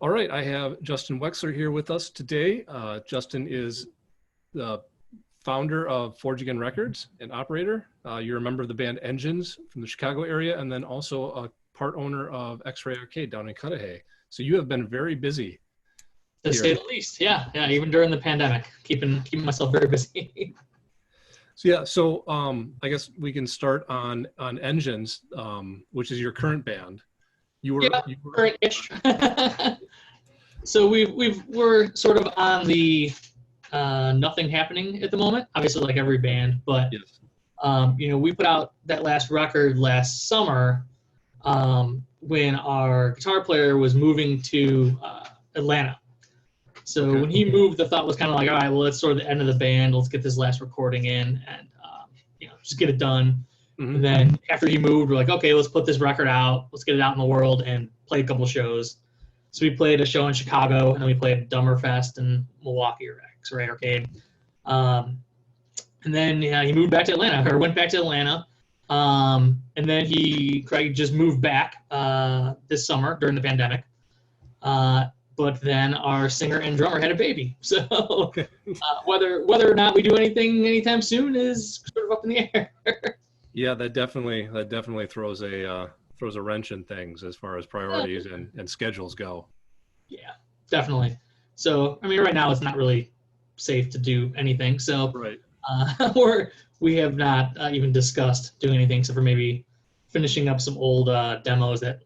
All right, I have Justin Wexler here with us today. Justin is the founder of Forge Again Records and operator. You're a member of the band Engines from the Chicago area, and then also a part owner of X-Ray Arcade down in Cudahy. So you have been very busy. To say the least, yeah. Even during the pandemic, keeping myself very busy. So I guess we can start on Engines, which is your current band. You were current-ish. So we're sort of on the nothing happening at the moment. Obviously, like every band, but yes. We put out that last record last summer when our guitar player was moving to Atlanta. So when he moved, the thought was kind of like, all right, well, let's sort of the end of the band. Let's get this last recording in and, just get it done. Mm-hmm. And then after he moved, we're like, okay, let's put this record out. Let's get it out in the world and play a couple shows. So we played a show in Chicago, and then we played Dummerfest in Milwaukee or X-Ray Arcade. And then he moved back to Atlanta, or went back to Atlanta. And then Craig just moved back this summer during the pandemic. But then our singer and drummer had a baby. So whether or not we do anything anytime soon is sort of up in the air. Yeah, that definitely throws a wrench in things as far as priorities and schedules go. Yeah, definitely. So right now it's not really safe to do anything. So right. We have not even discussed doing anything except for maybe finishing up some old demos that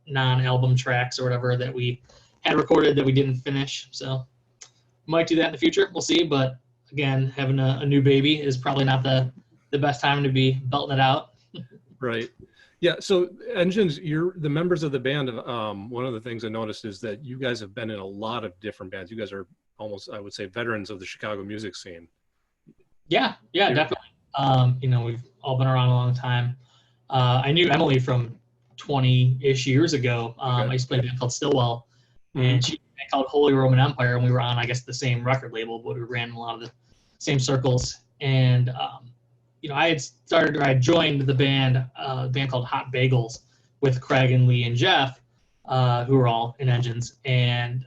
non-album tracks or whatever that we had recorded that we didn't finish. So might do that in the future. We'll see. But again, having a new baby is probably not the best time to be belting it out. Right. Yeah. So Engines, you're the members of the band. One of the things I noticed is that you guys have been in a lot of different bands. You guys are almost, I would say, veterans of the Chicago music scene. Yeah, definitely. We've all been around a long time. I knew Emily from 20-ish years ago. I used to play a band called Stillwell. And she called Holy Roman Empire, and we were on, I guess, the same record label, but we ran a lot of the same circles. And I had joined the band, a band called Hot Bagels, with Craig and Lee and Jeff, who were all in Engines. And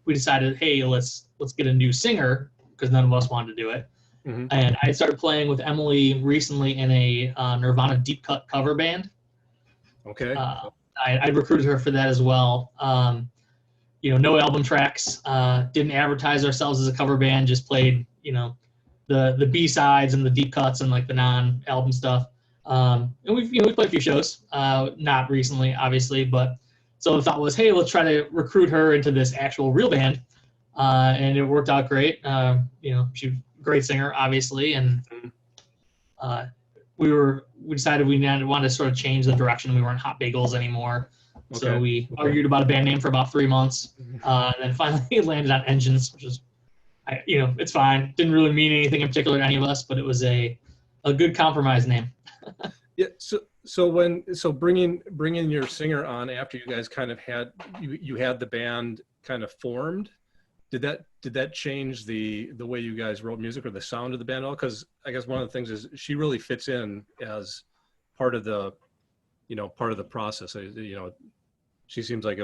we decided, hey, let's get a new singer because none of us wanted to do it. Mm-hmm. And I started playing with Emily recently in a Nirvana deep cut cover band. Okay. I recruited her for that as well. No album tracks, didn't advertise ourselves as a cover band, just played, the B-sides and the deep cuts and like the non-album stuff. And we've played a few shows, not recently, obviously, but so the thought was, hey, let's try to recruit her into this actual real band. And it worked out great. She's a great singer, obviously. And we decided we wanted to sort of change the direction. We weren't Hot Bagels anymore. Okay. So we argued about a band name for about 3 months, and then finally landed on Engines, which is, it's fine. Didn't really mean anything in particular to any of us, but it was a good compromise name. Yeah. So bringing your singer on after you guys kind of had the band kind of formed, did that change the way you guys wrote music or the sound of the band at all? Because I guess one of the things is she really fits in as part of the process. She seems like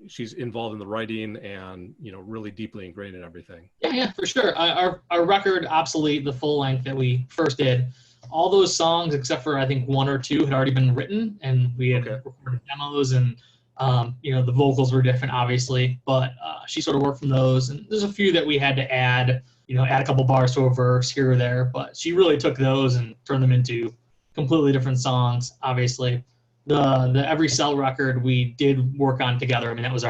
she's involved in the writing and, really deeply ingrained in everything. Yeah, for sure. Our record, Obsolete, the full length that we first did, all those songs, except for I think 1 or 2 had already been written, and we had recorded demos, and, the vocals were different, obviously, but she sort of worked from those. And there's a few that we had to add a couple bars to a verse here or there, but she really took those and turned them into completely different songs, obviously. The Every Cell record we did work on together. That was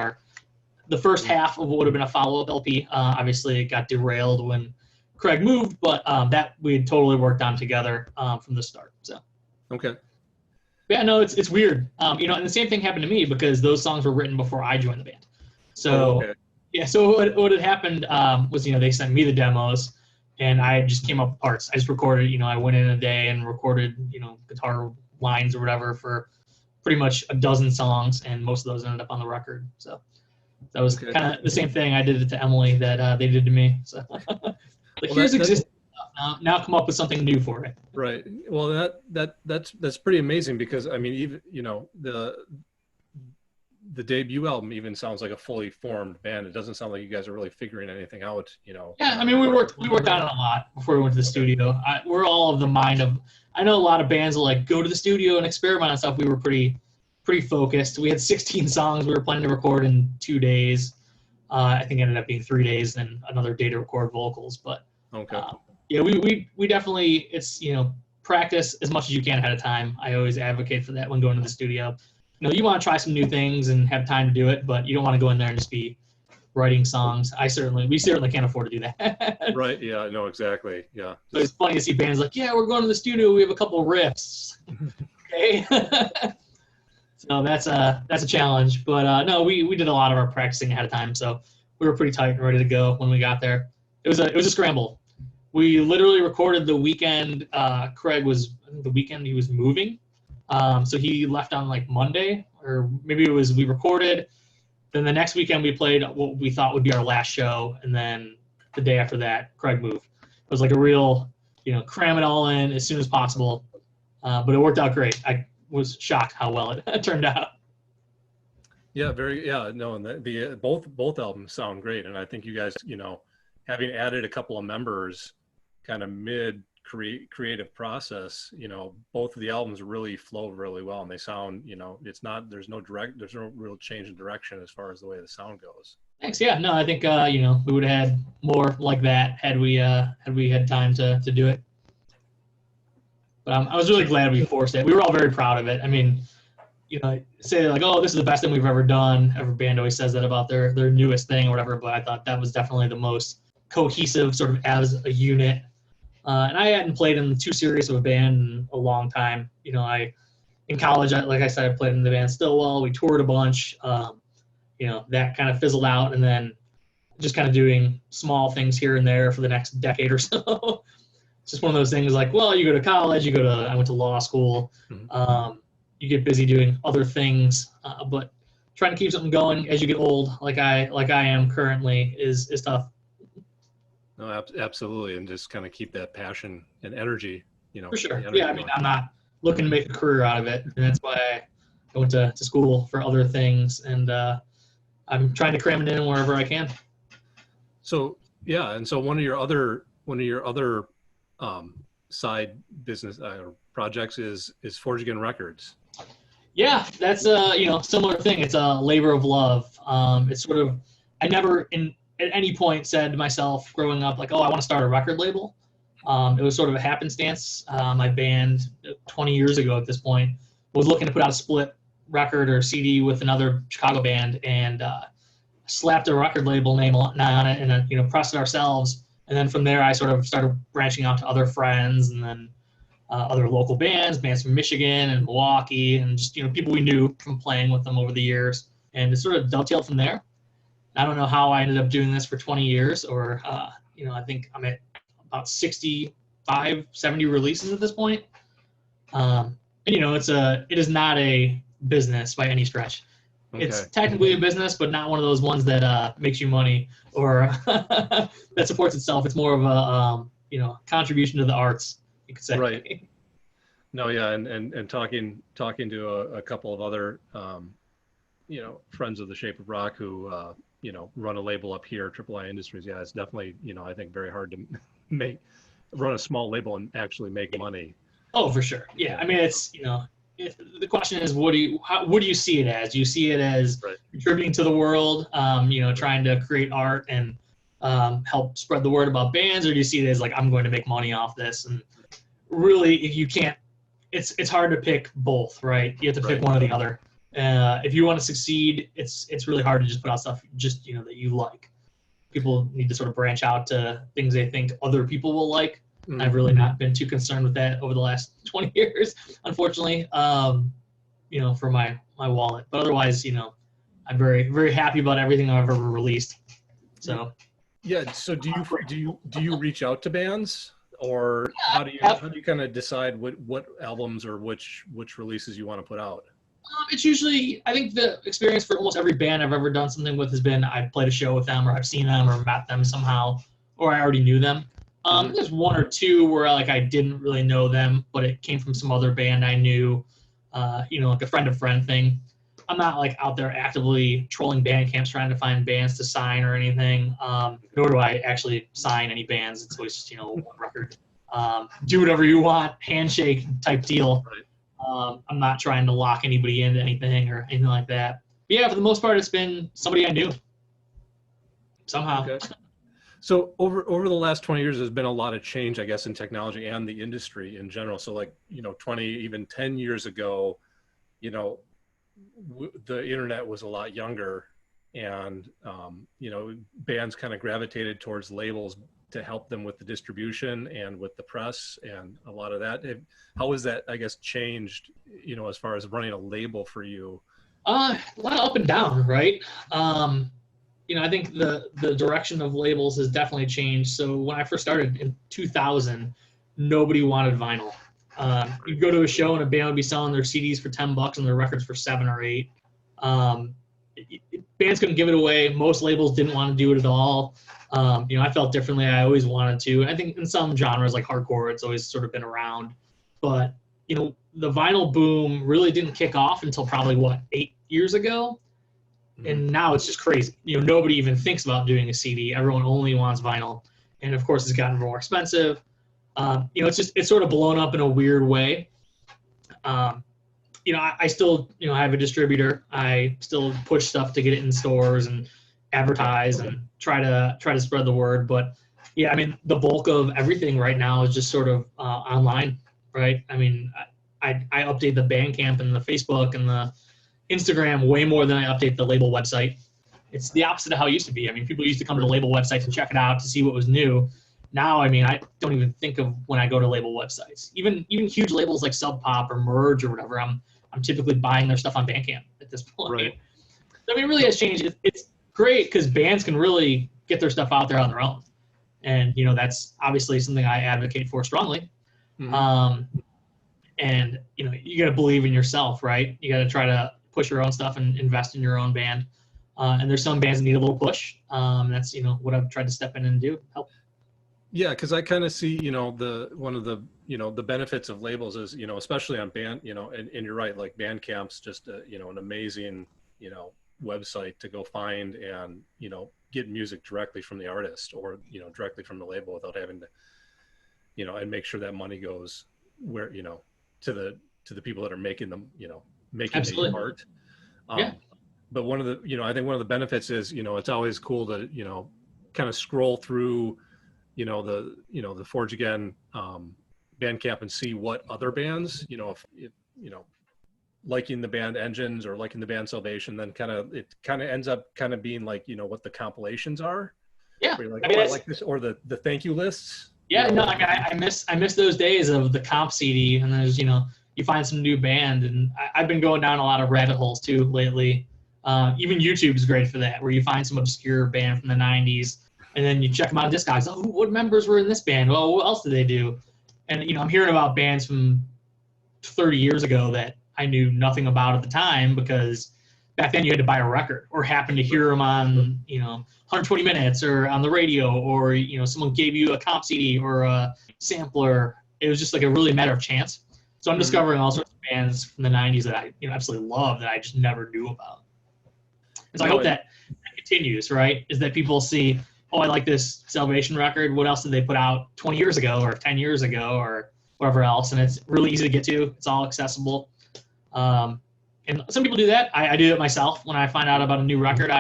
the first half of what would have been a follow-up LP. Obviously, it got derailed when Craig moved, but that we had totally worked on together from the start. So. Okay. Yeah, no, it's weird. And the same thing happened to me because those songs were written before I joined the band. So, yeah, so what had happened was, they sent me the demos, and I just came up with parts. I just recorded, I went in a day and recorded, guitar lines or whatever for pretty much a dozen songs, and most of those ended up on the record. So that was kind of the same thing I did it to Emily that they did to me. So here's existing stuff. Now come up with something new for it. Right. Well, that's pretty amazing because even the debut album even sounds like a fully formed band. It doesn't sound like you guys are really figuring anything out, you know. Yeah, I mean, we worked on it a lot before we went to the studio. We're all of the mind of. I know a lot of bands will like go to the studio and experiment on stuff. We were pretty focused. We had 16 songs we were planning to record in 2 days. I think it ended up being 3 days and another day to record vocals. But Okay. yeah, we definitely, it's, you know, practice as much as you can ahead of time. I always advocate for that when going to the studio. You know, you want to try some new things and have time to do it, but you don't want to go in there and just be writing songs. We certainly can't afford to do that. Right. Yeah. No. Exactly. Yeah. So it's funny to see bands like, yeah, we're going to the studio. We have a couple of riffs. Okay. So that's a challenge, but no, we did a lot of our practicing ahead of time, so we were pretty tight and ready to go when we got there. It was a scramble. We literally recorded the weekend. Craig was, I think, the weekend he was moving, so he left on like Monday, or maybe it was we recorded. Then the next weekend we played what we thought would be our last show, and then the day after that, Craig moved. It was like a real, you know, cram it all in as soon as possible, but it worked out great. I was shocked how well it turned out. Yeah, no, and the both albums sound great, and I think you guys, you know, having added a couple of members, kind of mid creative process, you know, both of the albums really flow really well, and they sound, you know, there's no real change in direction as far as the way the sound goes. Thanks. Yeah, no, I think you know, we would have had more like that had we had time to do it. But I was really glad we forced it. We were all very proud of it. I mean, you know, say like, oh, this is the best thing we've ever done. Every band always says that about their newest thing or whatever, but I thought that was definitely the most cohesive sort of as a unit. And I hadn't played in too serious of a band in a long time. You know, in college, like I said, I played in the band Stillwell. We toured a bunch. You know, that kind of fizzled out, and then just kind of doing small things here and there for the next decade or so. It's just one of those things like, well, you go to college, I went to law school. Mm-hmm. You get busy doing other things, but trying to keep something going as you get old, like I am currently, is tough. No, absolutely, and just kind of keep that passion and energy, you know. For sure. Yeah, I mean, I'm not looking to make a career out of it, and that's why I went to school for other things, and I'm trying to cram it in wherever I can. So yeah, and so one of your other side business projects is Forge Again Records. Yeah, that's you know, similar thing. It's a labor of love. It's sort of, I never at any point said to myself growing up like, oh, I want to start a record label. It was sort of a happenstance. My band 20 years ago at this point was looking to put out a split record or CD with another Chicago band, and slapped a record label name on it, and you know, pressed it ourselves. And then from there, I sort of started branching out to other friends, and then other local bands from Michigan and Milwaukee, and just, you know, people we knew from playing with them over the years. And it sort of dovetailed from there. I don't know how I ended up doing this for 20 years, or you know, I think I'm at about 65, 70 releases at this point. And you know, it is not a business by any stretch. Okay. It's technically a business, but not one of those ones that makes you money or that supports itself. It's more of a you know, contribution to the arts, you could say. Right. No, yeah, and talking to a couple of other you know, friends of the Shape of Rock who you know, run a label up here, AAA Industries. Yeah, it's definitely, you know, I think very hard to run a small label and actually make money. Oh, for sure. Yeah, I mean, it's, you know, the question is, what do you see it as? Do you see it as contributing to the world, you know, trying to create art and help spread the word about bands, or do you see it as like, I'm going to make money off this? And really, you can't. It's hard to pick both, right? You have to pick one or the other. If you want to succeed, it's really hard to just put out stuff just, you know, that you like. People need to sort of branch out to things they think other people will like. Mm-hmm. I've really not been too concerned with that over the last 20 years, unfortunately, you know, for my wallet. But otherwise, you know, I'm very, very happy about everything I've ever released. So. Yeah. So do you reach out to bands, or how do you kind of decide what albums or which releases you want to put out? It's usually, I think the experience for almost every band I've ever done something with has been I've played a show with them, or I've seen them or met them somehow, or I already knew them. There's one or two where like I didn't really know them, but it came from some other band I knew, you know, like a friend of friend thing. I'm not like out there actively trolling band camps trying to find bands to sign or anything. Nor do I actually sign any bands. It's always just, one record. Do whatever you want, handshake type deal. I'm not trying to lock anybody into anything or anything like that. But yeah, for the most part, it's been somebody I knew somehow. Okay. So over the last 20 years, there's been a lot of change, I guess, in technology and the industry in general. So like, 20, even 10 years ago, the internet was a lot younger, and, bands kind of gravitated towards labels to help them with the distribution and with the press and a lot of that. How has that, I guess, changed, as far as running a label for you? A lot of up and down, right? I think the direction of labels has definitely changed. So when I first started in 2000, nobody wanted vinyl. You'd go to a show and a band would be selling their CDs for $10 and their records for $7 or $8. Bands couldn't give it away. Most labels didn't want to do it at all. I felt differently. I always wanted to. I think in some genres like hardcore, it's always sort of been around. But, the vinyl boom really didn't kick off until probably, 8 years ago? And now it's just crazy. Nobody even thinks about doing a CD. Everyone only wants vinyl. And, of course, it's gotten more expensive. It's sort of blown up in a weird way. I still, have a distributor. I still push stuff to get it in stores and advertise and try to spread the word. But yeah, I mean, the bulk of everything right now is just sort of online, right? I mean, I update the Bandcamp and the Facebook and the Instagram way more than I update the label website. It's the opposite of how it used to be. I mean, people used to come to the label website to check it out to see what was new. Now, I mean, I don't even think of when I go to label websites. Even huge labels like Sub Pop or Merge or whatever, I'm typically buying their stuff on Bandcamp at this point. Right. So, I mean, it really has changed. It's great because bands can really get their stuff out there on their own. And, that's obviously something I advocate for strongly. And, you got to believe in yourself, right? You got to try to push your own stuff and invest in your own band. And there's some bands that need a little push. That's, what I've tried to step in and do, help. Yeah, because I kind of see, one of the, the benefits of labels is, especially on band, and you're right, like Bandcamp's just, an amazing, website to go find and, get music directly from the artist or, directly from the label without having to, and make sure that money goes where, to the people that are making them, making the art. Yeah. But one of the, I think one of the benefits is, it's always cool to, kind of scroll through, the Forge Again Bandcamp and see what other bands, if liking the band Engines or liking the band Salvation, then it ends up being like, what the compilations are. Yeah. Where you're like, I mean, I like this, or the thank you lists. Yeah, no, I mean, I miss those days of the comp CD, and there's, you find some new band, and I've been going down a lot of rabbit holes too lately. Even YouTube is great for that, where you find some obscure band from the 90s, and then you check them out on Discogs. Oh, what members were in this band? Well, what else did they do? And, I'm hearing about bands from 30 years ago that I knew nothing about at the time, because back then you had to buy a record or happen to hear them on, 120 Minutes or on the radio, or, someone gave you a comp CD or a sampler. It was just like a really matter of chance. So I'm discovering all sorts of bands from the 90s that I, absolutely love that I just never knew about. And so I hope that continues, right? Is that people see, oh, I like this Salvation record. What else did they put out 20 years ago or 10 years ago or whatever else? And it's really easy to get to. It's all accessible. And some people do that. I do it myself. When I find out about a new record,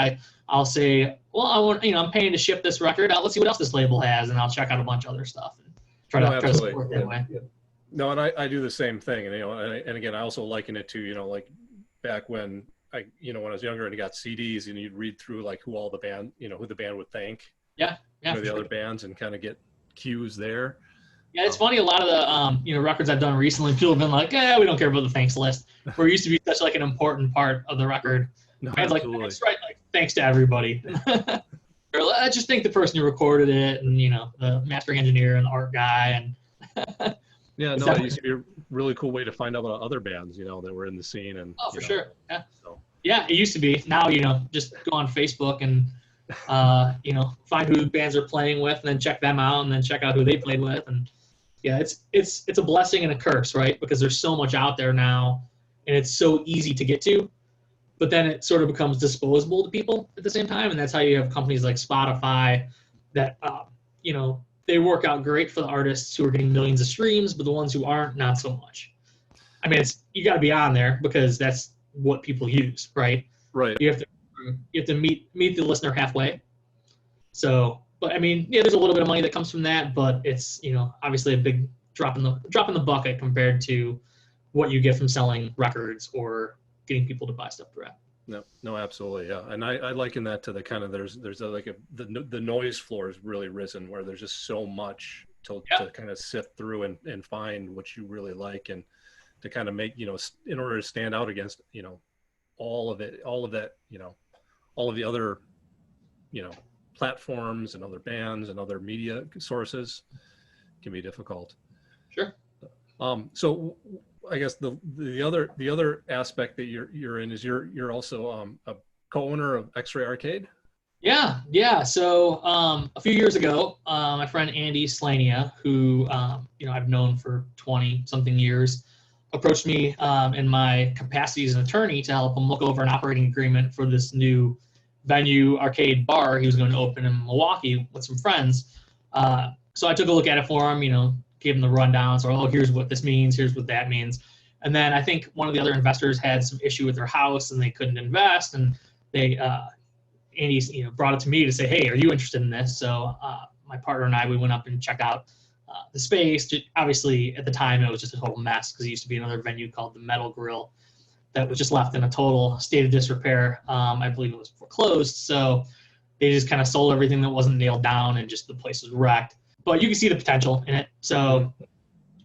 I'll say, well, I want, I'm paying to ship this record. Let's see what else this label has, and I'll check out a bunch of other stuff and try to support that way. Yeah. No, and I do the same thing. And, and again, I also liken it to, like back when when I was younger and I got CDs and you'd read through like who all the band, who the band would thank. Yeah. The other bands and kind of get cues there. Yeah, it's funny. A lot of the records I've done recently, people have been like, we don't care about the thanks list. Where it used to be such like an important part of the record. No, I was like, that's right, like thanks to everybody. Or let's just thank the person who recorded it, and the mastering engineer and the art guy, and yeah, no, it used to be a really cool way to find out about other bands, that were in the scene. And for sure, yeah. So. Yeah, it used to be. Now, just go on Facebook and find who bands are playing with, and then check them out, and then check out who they played with, and yeah, it's a blessing and a curse, right? Because there's so much out there now, and it's so easy to get to. but then it sort of becomes disposable to people at the same time. And that's how you have companies like Spotify that, you know, they work out great for the artists who are getting millions of streams, but the ones who aren't, not so much. I mean, you got to be on there because that's what people use, right? Right. You have to meet the listener halfway. So, but I mean, yeah, there's a little bit of money that comes from that, but it's, you know, obviously a big drop in the bucket compared to what you get from selling records or getting people to buy stuff direct. No, absolutely, yeah. And I liken that to the kind of the noise floor has really risen, where there's just so much to kind of sift through and find what you really like, and to kind of make, you know, in order to stand out against, you know, all of that, you know, all of the other, you know, platforms and other bands and other media sources can be difficult. Sure. So I guess the other aspect that you're in is you're also a co-owner of X-Ray Arcade. Yeah. So a few years ago, my friend Andy Slania, who you know, I've known for 20 something years, approached me in my capacity as an attorney to help him look over an operating agreement for this new venue arcade bar he was going to open in Milwaukee with some friends. So I took a look at it for him, you know, gave him the rundown. So, oh, here's what this means, here's what that means. And then I think one of the other investors had some issue with their house and they couldn't invest. And they, Andy, you know, brought it to me to say, hey, are you interested in this? So my partner and I, we went up and checked out the space. Obviously, at the time, it was just a total mess because it used to be another venue called the Metal Grill that was just left in a total state of disrepair. I believe it was foreclosed. So they just kind of sold everything that wasn't nailed down and just the place was wrecked. But you can see the potential in it. So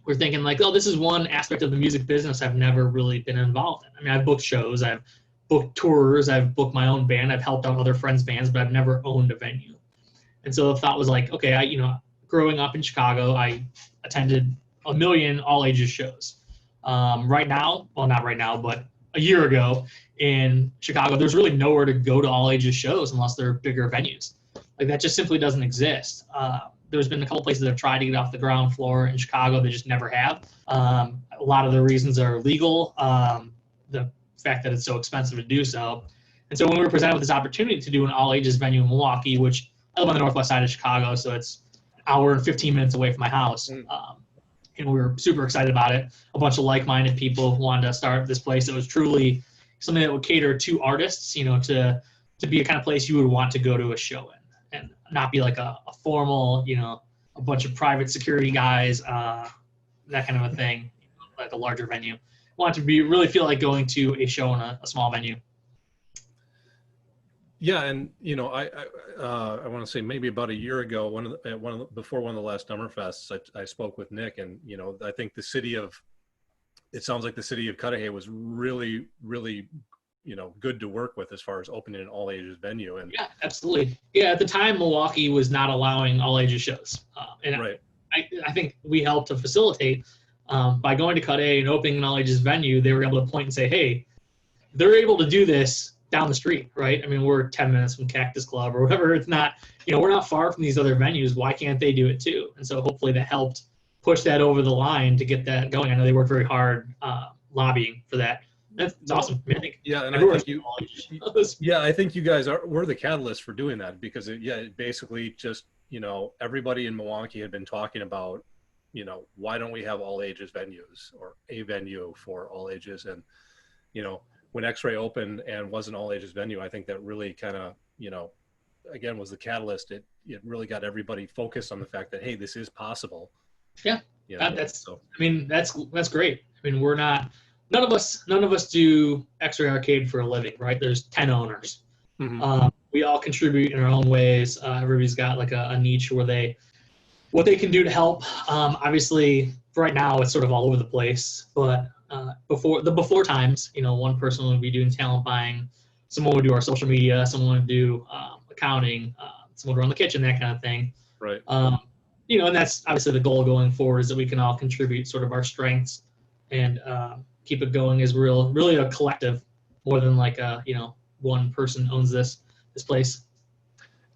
we're thinking like, oh, this is one aspect of the music business I've never really been involved in. I mean, I've booked shows, I've booked tours, I've booked my own band, I've helped out other friends' bands, but I've never owned a venue. And so the thought was like, okay, you know, growing up in Chicago, I attended a million all ages shows. Right now, well, not right now, but a year ago in Chicago, there's really nowhere to go to all ages shows unless they're bigger venues. Like that just simply doesn't exist. There's been a couple places that have tried to get off the ground floor in Chicago. They just never have. A lot of the reasons are legal, the fact that it's so expensive to do so. And so when we were presented with this opportunity to do an all ages venue in Milwaukee, which I live on the northwest side of Chicago, so it's an hour and 15 minutes away from my house. And we were super excited about it. A bunch of like-minded people wanted to start this place. It was truly something that would cater to artists, you know, to be a kind of place you would want to go to a show in, and not be like a formal, you know, a bunch of private security guys, that kind of a thing, like a larger venue. Want to be really feel like going to a show in a small venue. Yeah, and you know, I want to say maybe about a year ago, before one of the last Summerfests, I spoke with Nick, and you know, I think it sounds like the city of Cudahy was really, really, you know, good to work with as far as opening an all ages venue. And yeah, absolutely. Yeah, at the time, Milwaukee was not allowing all ages shows, and right. I think we helped to facilitate by going to Cudahy and opening an all ages venue. They were able to point and say, hey, they're able to do this down the street, right? I mean, we're 10 minutes from Cactus Club or whatever. It's not, you know, we're not far from these other venues. Why can't they do it too? And so hopefully that helped push that over the line to get that going. I know they worked very hard lobbying for that. That's awesome. I mean, I think I think you guys were the catalyst for doing that, because it basically just, you know, everybody in Milwaukee had been talking about, you know, why don't we have all ages venues or a venue for all ages? And, you know, when X-Ray opened and was an all ages venue, I think that really kind of, you know, again, was the catalyst. It really got everybody focused on the fact that, hey, this is possible. Yeah. You know, I mean, that's great. I mean, none of us do X-Ray Arcade for a living, right? There's 10 owners. Mm-hmm. We all contribute in our own ways. Everybody's got like a niche where what they can do to help. Obviously, right now it's sort of all over the place, but before times, you know, one person would be doing talent buying, someone would do our social media, someone would do accounting, someone would run the kitchen, that kind of thing. Right. You know, and that's obviously the goal going forward, is that we can all contribute sort of our strengths and keep it going as really a collective, more than like you know, one person owns this place.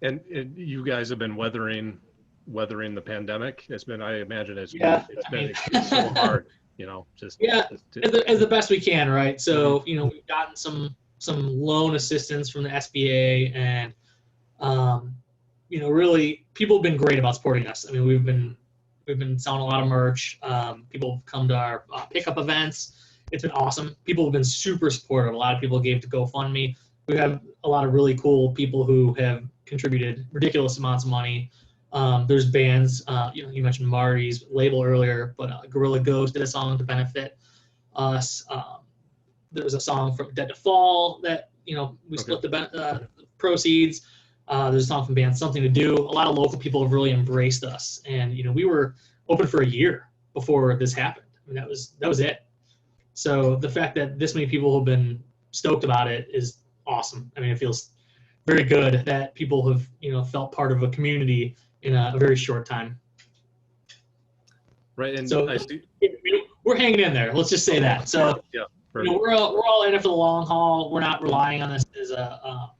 And you guys have been weathering the pandemic. I imagine it's been so hard, you know, as the best we can, right? So, you know, we've gotten some some loan assistance from the SBA, and really people have been great about supporting us. I mean, we've been selling a lot of merch. People have come to our pickup events. It's been awesome. People have been super supportive. A lot of people gave to GoFundMe. We have a lot of really cool people who have contributed ridiculous amounts of money. There's bands, you mentioned Marty's label earlier, but Gorilla Ghost did a song to benefit us. There was a song from Dead to Fall that, we split the proceeds. There's a song from band Something to Do. A lot of local people have really embraced us. And, we were open for a year before this happened. I mean, that was it. So the fact that this many people have been stoked about it is awesome. I mean, it feels very good that people have, felt part of a community in a very short time. Right. And so we're hanging in there. Let's just say that. So, yeah, we're all in it for the long haul. We're not relying on this as a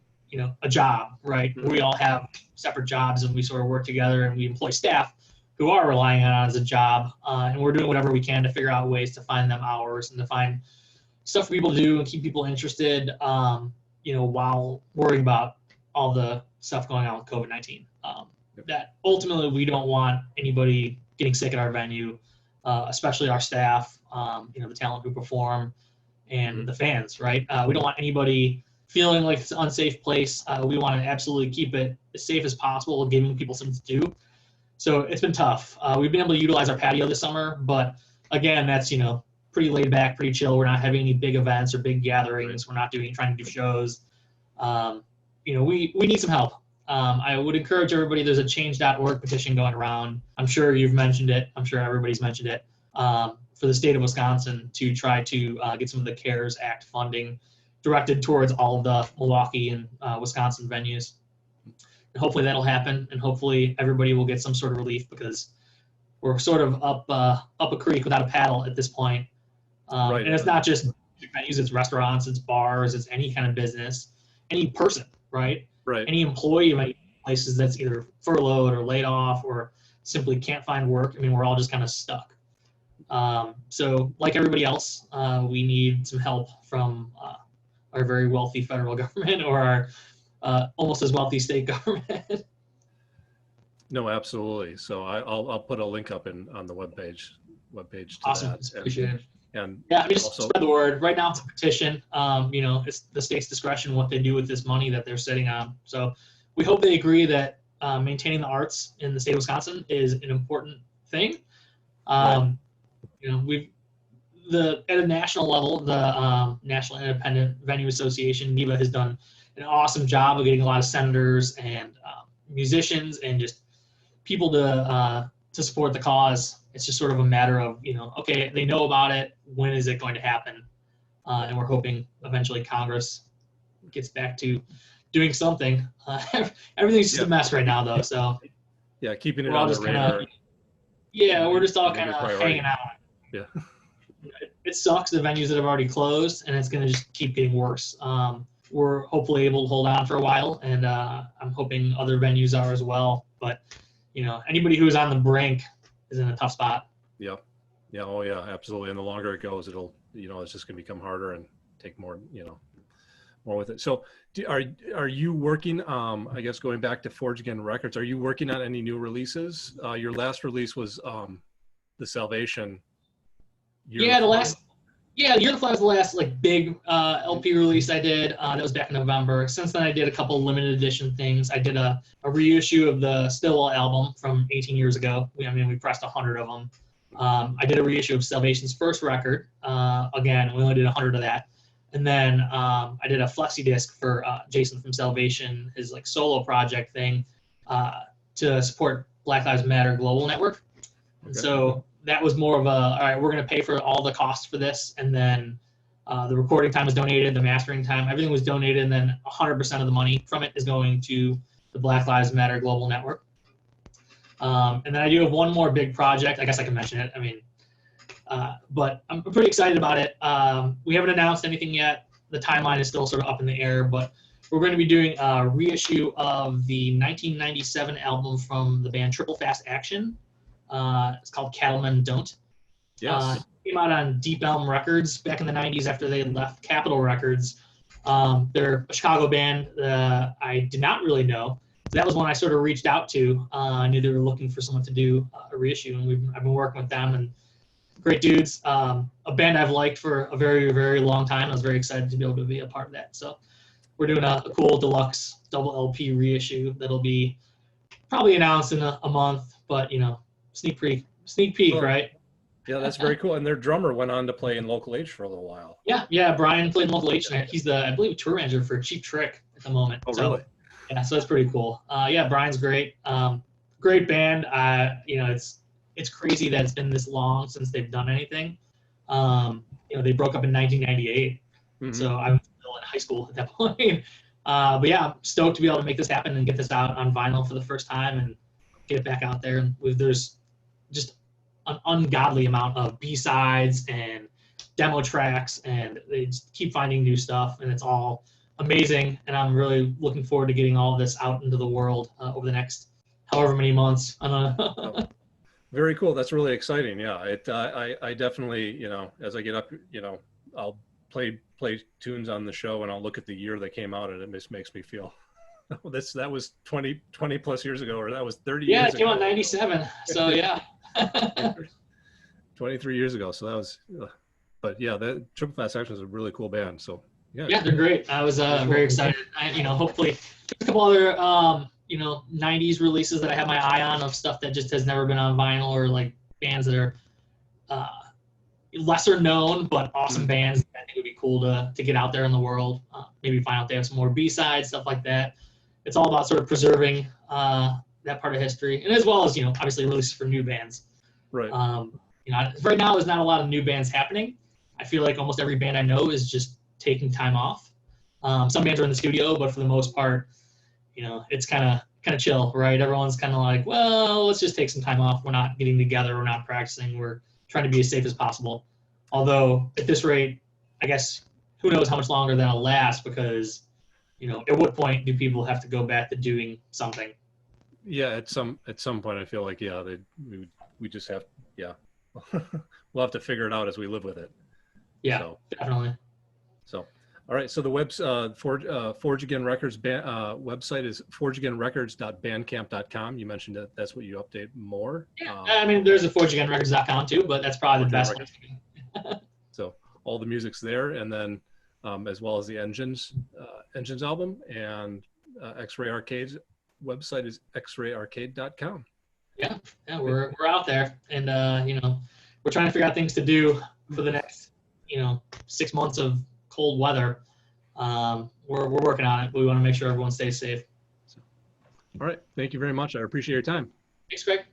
job, right? Mm-hmm. We all have separate jobs and we sort of work together, and we employ staff who are relying on it as a job. And we're doing whatever we can to figure out ways to find them hours and to find stuff for people to do and keep people interested, while worrying about all the stuff going on with COVID-19. That ultimately we don't want anybody getting sick at our venue, especially our staff, the talent who perform, and the fans, right? We don't want anybody feeling like it's an unsafe place. We want to absolutely keep it as safe as possible, giving people something to do. So it's been tough. We've been able to utilize our patio this summer, but again, that's, pretty laid back, pretty chill. We're not having any big events or big gatherings. We're not trying to do shows. We need some help. I would encourage everybody, there's a change.org petition going around. I'm sure you've mentioned it. I'm sure everybody's mentioned it, for the state of Wisconsin to try to get some of the CARES Act funding directed towards all of the Milwaukee and Wisconsin venues. And hopefully that'll happen, and hopefully everybody will get some sort of relief, because we're sort of up a creek without a paddle at this point. Right. And it's not just venues, it's restaurants, it's bars, it's any kind of business, any person, right? Right. Any employee of any places that's either furloughed or laid off or simply can't find work. I mean, we're all just kind of stuck. So like everybody else, we need some help from our very wealthy federal government or our almost as wealthy state government. No, absolutely. So I'll put a link up on the webpage to awesome. that. Appreciate it. And yeah, I mean, just spread the word. Right now it's a petition. It's the state's discretion what they do with this money that they're sitting on. So we hope they agree that maintaining the arts in the state of Wisconsin is an important thing. Right. At a national level, the National Independent Venue Association, NIVA, has done an awesome job of getting a lot of senators and musicians and just people to support the cause. It's just sort of a matter of, okay, they know about it. When is it going to happen? And we're hoping eventually Congress gets back to doing something. Everything's just a mess right now, though. So yeah, keeping it on the radar. We're just all kind of hanging out. Yeah. It sucks, the venues that have already closed, and it's going to just keep getting worse. We're hopefully able to hold on for a while, and I'm hoping other venues are as well. But, anybody who is on the brink is in a tough spot. Yeah. Yeah. Oh yeah, absolutely. And the longer it goes, it'll, it's just going to become harder and take more, more with it. So are you working, I guess going back to Forge Again Records, are you working on any new releases? Your last release was the Salvation. The Year to Fly was the last big LP release I did. That was back in November. Since then, I did a couple limited edition things. I did a reissue of the Stillwell album from 18 years ago. We pressed 100 of them. I did a reissue of Salvation's first record. Again, we only did 100 of that. And then I did a flexi disc for Jason from Salvation, his solo project thing, to support Black Lives Matter Global Network. Okay. So that was more of all right, we're going to pay for all the costs for this. And then the recording time was donated, the mastering time, everything was donated. And then 100% of the money from it is going to the Black Lives Matter Global Network. And then I do have one more big project. I guess I can mention it. But I'm pretty excited about it. We haven't announced anything yet. The timeline is still sort of up in the air, but we're going to be doing a reissue of the 1997 album from the band Triple Fast Action. It's called Cattlemen Don't. Yes. Came out on Deep Elm Records back in the 90s after they left Capitol Records. They're a Chicago band I did not really know. So that was when I sort of reached out to. I knew they were looking for someone to do a reissue, and I've been working with them, and great dudes. A band I've liked for a very, very long time. I was very excited to be able to be a part of that. So we're doing a cool deluxe double LP reissue that'll be probably announced in a month, but sneak peek, Oh, right? yeah, that's very cool. And their drummer went on to play in Local H for a little while. Yeah. Brian played in Local H, and he's I believe, tour manager for Cheap Trick at the moment. Oh, So, really? yeah, so that's pretty cool. Yeah, Brian's great. Great band. It's crazy that it's been this long since they've done anything. They broke up in 1998, so I was still in high school at that point. But yeah, I'm stoked to be able to make this happen and get this out on vinyl for the first time and get it back out there. And there's just an ungodly amount of B-sides and demo tracks, and they just keep finding new stuff, and it's all amazing. And I'm really looking forward to getting all of this out into the world over the next however many months. Oh, very cool. That's really exciting. Yeah, I definitely, as I get up, I'll play tunes on the show, and I'll look at the year they came out, and it just makes me feel that was 20 plus years ago, or that was 30 years ago. Yeah, it came out in 97. So yeah. 23 years ago. So that was, but yeah, that Triple Fast Action is a really cool band. So yeah, they're great. I was very excited. Hopefully a couple other 90s releases that I have my eye on of stuff that just has never been on vinyl, or like bands that are lesser known but awesome bands that I think would be cool to get out there in the world. Maybe find out they have some more B-sides, stuff like that. It's all about sort of preserving that part of history, and as well as obviously releases for new bands. Right. Right now there's not a lot of new bands happening. I feel like almost every band I know is just taking time off. Some bands are in the studio, but for the most part, it's kind of chill, right? Everyone's kind of like, well, let's just take some time off. We're not getting together. We're not practicing. We're trying to be as safe as possible. Although at this rate, I guess who knows how much longer that'll last, because at what point do people have to go back to doing something? Yeah, at some point, I feel like we just have we'll have to figure it out as we live with it. Yeah, so, definitely. So, all right. So the Forge Again Records website is forgeagainrecords.bandcamp.com. You mentioned that that's what you update more. Yeah, I mean, there's a forgeagainrecords.com too, but that's probably the best one. So all the music's there, and then as well as the Engines album, and X-Ray Arcade's website is xrayarcade.com. Yeah, we're out there, and we're trying to figure out things to do for the next 6 months of cold weather. We're working on it, but we want to make sure everyone stays safe. All right, thank you very much. I appreciate your time. Thanks, Greg.